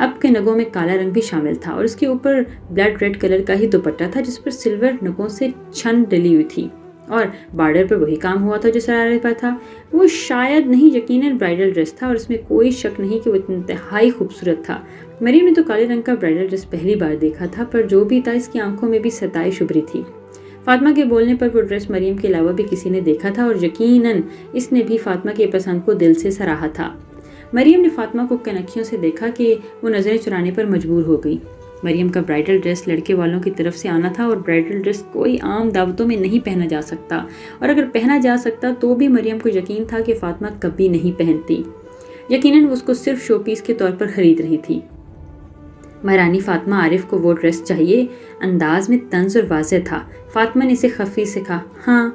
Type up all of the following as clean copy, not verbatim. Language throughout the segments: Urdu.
اب کے نگوں میں کالا رنگ بھی شامل تھا اور اس کے اوپر بلڈ ریڈ کلر کا ہی دوپٹہ تھا جس پر سلور نگوں سے چھن ڈلی ہوئی تھی اور بارڈر پر وہی کام ہوا تھا جو شرارے پر تھا۔ وہ شاید نہیں، یقیناً برائڈل ڈریس تھا اور اس میں کوئی شک نہیں کہ وہ انتہائی خوبصورت تھا۔ مریم نے تو کالے رنگ کا برائڈل ڈریس پہلی بار دیکھا تھا، پر جو بھی تھا اس کی آنکھوں میں بھی ستائش ابھری تھی۔ فاطمہ کے بولنے پر وہ ڈریس مریم کے علاوہ بھی کسی نے دیکھا تھا اور یقیناً اس نے بھی فاطمہ کی پسند کو دل سے سراہا تھا۔ مریم نے فاطمہ کو کنکھیوں سے دیکھا کہ وہ نظریں چرانے پر مجبور ہو گئی۔ مریم کا برائڈل ڈریس لڑکے والوں کی طرف سے آنا تھا اور برائڈل ڈریس کوئی عام دعوتوں میں نہیں پہنا جا سکتا، اور اگر پہنا جا سکتا تو بھی مریم کو یقین تھا کہ فاطمہ کبھی نہیں پہنتی۔ یقیناً وہ اس کو صرف شو پیس کے طور پر خرید رہی تھی۔ مہرانی فاطمہ عارف کو وہ ڈریس چاہیے، انداز میں طنز اور واضح تھا۔ فاطمہ نے اسے خفی سے کہا، ہاں۔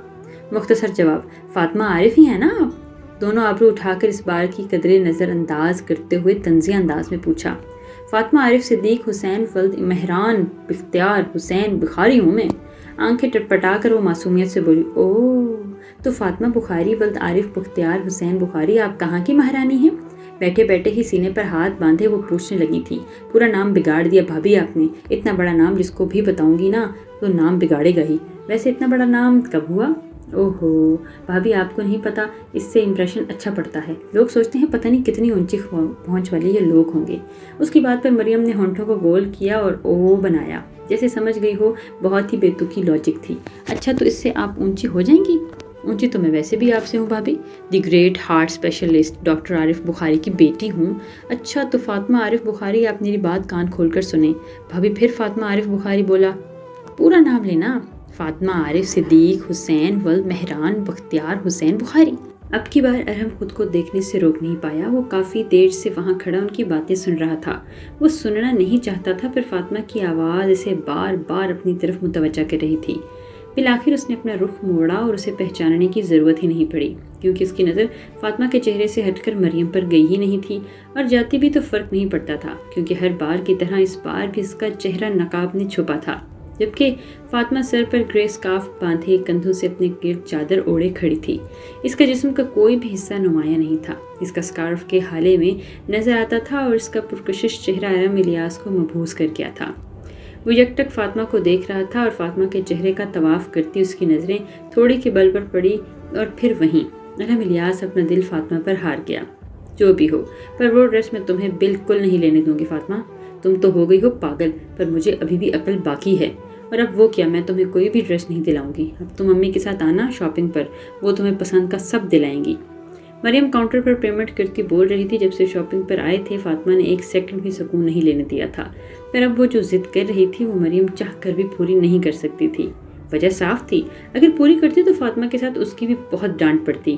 مختصر جواب، فاطمہ عارف ہی ہے نا آپ؟ دونوں آبرو اٹھا کر اس بار کی قدرے نظر انداز کرتے ہوئے طنزیہ انداز میں پوچھا۔ فاطمہ عارف صدیق حسین ولد مہران بختیار حسین بخاری ہوں میں۔ آنکھیں ٹٹپٹا کر وہ معصومیت سے بولی، اوہ، تو فاطمہ بخاری ولد عارف بختیار حسین بخاری آپ کہاں کی مہرانی ہیں؟ بیٹھے بیٹھے ہی سینے پر ہاتھ باندھے وہ پوچھنے لگی تھی۔ پورا نام بگاڑ دیا بھابھی آپ نے، اتنا بڑا نام جس کو بھی بتاؤں گی نا تو نام بگاڑے گا ہی۔ ویسے اتنا بڑا نام کب ہوا؟ اوہو بھابھی آپ کو نہیں پتا، اس سے امپریشن اچھا پڑتا ہے، لوگ سوچتے ہیں پتہ نہیں کتنی اونچی پہنچ والے یہ لوگ ہوں گے۔ اس کی بات پر مریم نے ہونٹوں کو گول کیا اور او بنایا، جیسے سمجھ گئی ہو بہت ہی بے تکی لاجک تھی۔ اچھا تو اس سے آپ اونچی ہو جائیں گی؟ اونچی تو میں ویسے بھی آپ سے ہوں بھابھی، the great heart specialist doctor Arif Bukhari کی بیٹی ہوں۔ اچھا تو فاطمہ عارف بخاری، آپ میری بات کان کھول کر سنیں۔ بھابھی پھر فاطمہ عارف بخاری بولا، پورا نام لینا، فاطمہ عارف صدیق حسین ولد مہران بختیار حسین بخاری۔ اب کی بار ارحم خود کو دیکھنے سے روک نہیں پایا، وہ کافی دیر سے وہاں کھڑا ان کی باتیں سن رہا تھا۔ وہ سننا نہیں چاہتا تھا پر فاطمہ کی آواز اسے بار بار اپنی طرف متوجہ کر رہی تھی۔ بالآخر اس نے اپنا رخ موڑا اور اسے پہچاننے کی ضرورت ہی نہیں پڑی، کیونکہ اس کی نظر فاطمہ کے چہرے سے ہٹ کر مریم پر گئی ہی نہیں تھی، اور جاتی بھی تو فرق نہیں پڑتا تھا، کیونکہ ہر بار کی طرح اس بار بھی اس کا چہرہ نقاب میں چھپا تھا، جبکہ فاطمہ سر پر گرے سکارف باندھے کندھوں سے اپنے گرد چادر اوڑھے کھڑی تھی۔ اس کا جسم کا کوئی بھی حصہ نمایاں نہیں تھا، اس کا سکارف کے حالے میں نظر آتا تھا اور اس کا پرکشش چہرہ ارم الیاس کو مبہوس کر گیا تھا۔ وہ یک ٹک فاطمہ کو دیکھ رہا تھا اور فاطمہ کے چہرے کا طواف کرتی اس کی نظریں تھوڑی کے بل پر پڑی اور پھر وہیں ارم الیاس اپنا دل فاطمہ پر ہار گیا۔ جو بھی ہو، پر وہ ڈریس میں تمہیں بالکل نہیں لینے دوں گی فاطمہ، تم تو ہو گئی ہو پاگل، پر مجھے ابھی بھی عقل باقی ہے، اور اب وہ کیا، میں تمہیں کوئی بھی ڈریس نہیں دلاؤں گی، اب تم امی کے ساتھ آنا شاپنگ پر، وہ تمہیں پسند کا سب دلائیں گی۔ مریم کاؤنٹر پر پیمنٹ کرتی بول رہی تھی، جب سے شاپنگ پر آئے تھے فاطمہ نے ایک سیکنڈ بھی سکون نہیں لینے دیا تھا، پر اب وہ جو ضد کر رہی تھی وہ مریم چاہ کر بھی پوری نہیں کر سکتی تھی۔ وجہ صاف تھی، اگر پوری کرتی تو فاطمہ کے ساتھ اس کی بھی بہت ڈانٹ پڑتی۔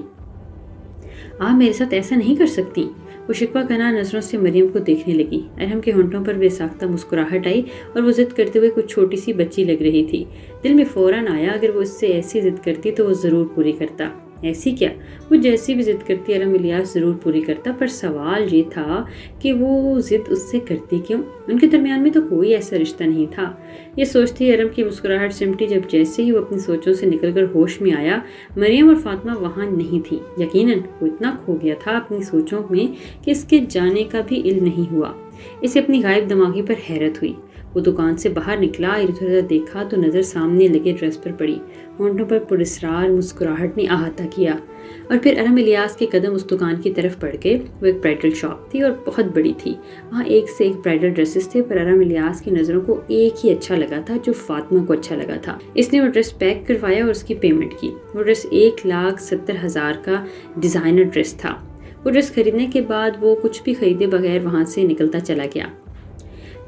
آپ میرے ساتھ ایسا نہیں کر سکتی، وہ شکوہ کناں نظروں سے مریم کو دیکھنے لگی۔ ارحم کے ہونٹوں پر بے ساختہ مسکراہٹ آئی اور وہ ضد کرتے ہوئے کچھ چھوٹی سی بچی لگ رہی تھی۔ دل میں فوراً آیا اگر وہ اس سے ایسی ضد کرتی تو وہ ضرور پوری کرتا۔ ایسی کیا، وہ جیسی بھی ضد کرتی ارحم الیاس ضرور پوری کرتا، پر سوال یہ تھا کہ وہ ضد اس سے کرتی کیوں؟ ان کے درمیان میں تو کوئی ایسا رشتہ نہیں تھا۔ یہ سوچتی ارحم کی مسکراہٹ سمٹی، جب جیسے ہی وہ اپنی سوچوں سے نکل کر ہوش میں آیا مریم اور فاطمہ وہاں نہیں تھی۔ یقیناً وہ اتنا کھو گیا تھا اپنی سوچوں میں کہ اس کے جانے کا بھی علم نہیں ہوا۔ اسے اپنی غائب دماغی پر حیرت ہوئی۔ وہ دکان سے باہر نکلا، ادھر ادھر دیکھا تو نظر سامنے لگے ڈریس پر پڑی۔ ہونٹوں پر پراسرار مسکراہٹ نے احاطہ کیا، اور پھر ارحم الیاس کے قدم اس دکان کی طرف بڑھ گئے۔ وہ ایک برائڈل شاپ تھی اور بہت بڑی تھی، وہاں ایک سے ایک برائڈل ڈریسز تھے، پر ارحم الیاس کی نظروں کو ایک ہی اچھا لگا تھا جو فاطمہ کو اچھا لگا تھا۔ اس نے وہ ڈریس پیک کروایا اور اس کی پیمنٹ کی۔ وہ ڈریس 1,70,000 کا ڈیزائنر ڈریس تھا۔ وہ ڈریس خریدنے کے بعد وہ کچھ بھی خریدے بغیر وہاں سے نکلتا چلا گیا۔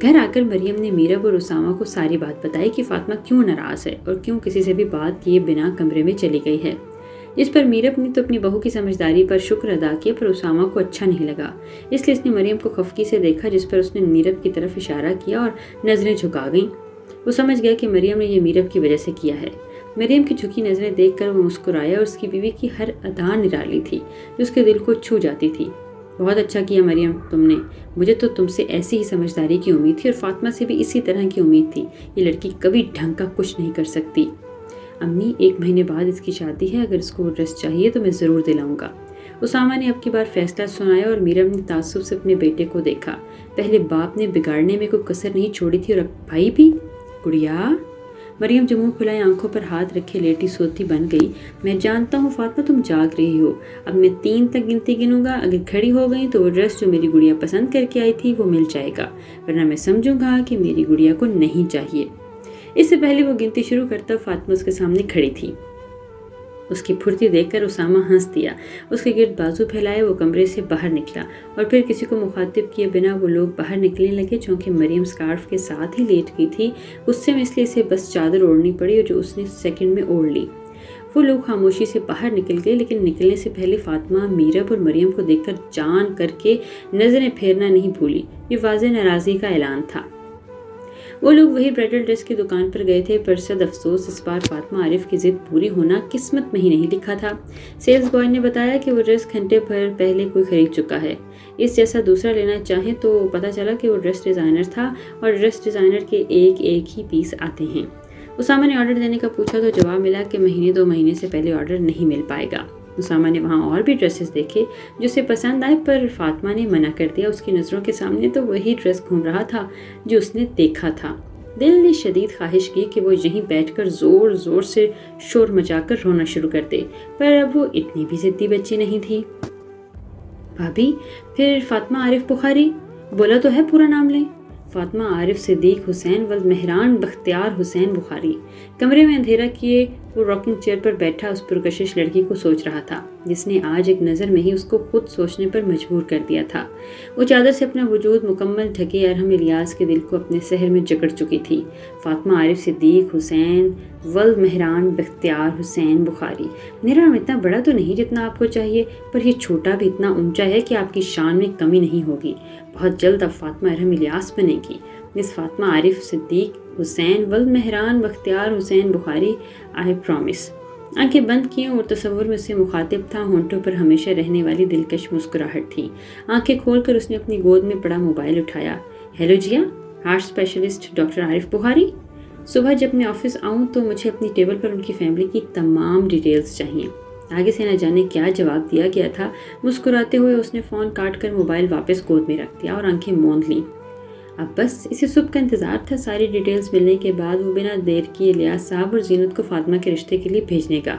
گھر آ کر مریم نے میرب اور اسامہ کو ساری بات بتائی کہ فاطمہ کیوں ناراض ہے اور کیوں کسی سے بھی بات کیے بنا کمرے میں چلی گئی ہے، جس پر میرب نے تو اپنی بہو کی سمجھداری پر شکر ادا کیا، پر اسامہ کو اچھا نہیں لگا، اس لیے اس نے مریم کو خفگی سے دیکھا، جس پر اس نے میرب کی طرف اشارہ کیا اور نظریں جھکا گئیں۔ وہ سمجھ گیا کہ مریم نے یہ میرب کی وجہ سے کیا ہے۔ مریم کی جھکی نظریں دیکھ کر وہ مسکرایا اور اس کی بیوی کی ہر ادا نرالی تھی جو اس کے دل کو چھو جاتی تھی۔ بہت اچھا کیا مریم تم نے، مجھے تو تم سے ایسی ہی سمجھداری کی امید تھی اور فاطمہ سے بھی اسی طرح کی امید تھی۔ یہ لڑکی کبھی ڈھنگ کا کچھ نہیں کر سکتی۔ امی 1 مہینے بعد اس کی شادی ہے، اگر اس کو وہ ڈریس چاہیے تو میں ضرور دلاؤں گا۔ اسامہ نے اب کی بار فیصلہ سنایا اور میرم نے تعصب سے اپنے بیٹے کو دیکھا۔ پہلے باپ نے بگاڑنے میں کوئی کسر نہیں چھوڑی تھی اور اب بھائی بھی۔ گڑیا، مریم جو منہ کھلائے آنکھوں پر ہاتھ رکھے لیٹی سوتی بن گئی۔ میں جانتا ہوں فاطمہ تم جاگ رہی ہو، اب میں 3 تک گنتی گنوں گا، اگر کھڑی ہو گئی تو وہ ڈریس جو میری گڑیا پسند کر کے آئی تھی وہ مل جائے گا، ورنہ میں سمجھوں گا کہ میری گڑیا کو نہیں چاہیے۔ اس سے پہلے وہ گنتی شروع کرتا فاطمہ اس کے سامنے کھڑی تھی۔ اس کی پھرتی دیکھ کر اسامہ ہنس دیا، اس کے گرد بازو پھیلائے وہ کمرے سے باہر نکلا اور پھر کسی کو مخاطب کیے بنا وہ لوگ باہر نکلنے لگے۔ چونکہ مریم سکارف کے ساتھ ہی لیٹ گئی تھی، غصے میں اس لیے اسے بس چادر اوڑھنی پڑی اور جو اس نے سیکنڈ میں اوڑھ لی۔ وہ لوگ خاموشی سے باہر نکل گئے، لیکن نکلنے سے پہلے فاطمہ میرب اور مریم کو دیکھ کر جان کر کے نظریں پھیرنا نہیں بھولی۔ یہ واضح ناراضگی کا اعلان تھا۔ وہ لوگ وہی برائڈل ڈریس کی دکان پر گئے تھے، پر صد افسوس اس بار فاطمہ عارف کی ضد پوری ہونا قسمت میں ہی نہیں لکھا تھا۔ سیلز بوائے نے بتایا کہ وہ ڈریس گھنٹے بھر پہلے کوئی خرید چکا ہے۔ اس جیسا دوسرا لینا چاہیں تو پتہ چلا کہ وہ ڈریس ڈیزائنر تھا اور ڈریس ڈیزائنر کے ایک ہی پیس آتے ہیں۔ اسامہ نے آرڈر دینے کا پوچھا تو جواب ملا کہ مہینے 2 مہینے سے پہلے آرڈر نہیں مل پائے گا۔ اسامہ نے وہاں اور بھی ڈریسز دیکھے جو اسے پسند آئے، پر فاطمہ نے منع کر دیا۔ اس کی نظروں کے سامنے تو وہی ڈریس گھوم رہا تھا جو اس نے دیکھا تھا۔ دل نے شدید خواہش کی کہ وہ یہیں بیٹھ کر زور زور سے شور مچا کر رونا شروع کر دے، پر اب وہ اتنی بھی ضدی بچی نہیں تھی۔ بھابی، پھر فاطمہ عارف بخاری بولا تو ہے، پورا نام لیں۔ فاطمہ عارف صدیق حسین ولد مہران بختیار حسین بخاری۔ کمرے میں اندھیرا کیے وہ راکنگ چیئر پر بیٹھا اس پرکشش لڑکی کو سوچ رہا تھا جس نے آج ایک نظر میں ہی اس کو خود سوچنے پر مجبور کر دیا تھا۔ وہ چادر سے اپنا وجود مکمل ڈھکے ارحم الیاس کے دل کو اپنے سحر میں جکڑ چکی تھی۔ فاطمہ عارف صدیق حسین ولد مہران بختیار حسین بخاری۔ میرا نام اتنا بڑا تو نہیں جتنا آپ کو چاہیے، پر یہ چھوٹا بھی اتنا اونچا ہے کہ آپ کی شان میں کمی نہیں ہوگی۔ بہت جلد اب فاطمہ ارحم الیاس بنے گی، مس فاطمہ عارف صدیق حسین ولد مہران بختیار حسین بخاری، آئی پرومس۔ آنکھیں بند کی اور تصور میں اسے مخاطب تھا، ہونٹوں پر ہمیشہ رہنے والی دلکش مسکراہٹ تھی۔ آنکھیں کھول کر اس نے اپنی گود میں پڑا موبائل اٹھایا۔ ہیلو جیا، ہارٹ اسپیشلسٹ ڈاکٹر عارف بخاری۔ صبح جب میں آفس آؤں تو مجھے اپنی ٹیبل پر ان کی فیملی کی تمام ڈیٹیلز چاہیے۔ آگے سے نہ جانے کیا جواب دیا گیا تھا۔ مسکراتے ہوئے اس نے فون کاٹ کر موبائل واپس گود میں رکھ دیا اور آنکھیں موند لیں۔ اب بس اسے صبح کا انتظار تھا۔ ساری ڈیٹیلز ملنے کے بعد وہ بنا دیر کیے الیاس صاحب اور زینت کو فاطمہ کے رشتے کے لیے بھیجنے کا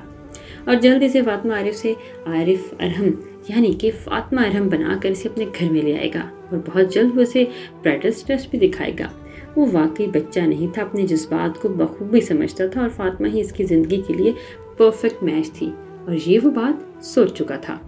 اور جلدی سے فاطمہ عارف سے عارف ارحم یعنی کہ فاطمہ ارحم بنا کر اسے اپنے گھر میں لے آئے گا اور بہت جلد وہ اسے برائڈل ڈریس بھی دکھائے گا۔ وہ واقعی بچہ نہیں تھا، اپنے جذبات کو بخوبی سمجھتا تھا اور فاطمہ ہی اس کی زندگی کے لیے پرفیکٹ میچ تھی اور یہ وہ بات سوچ چکا تھا۔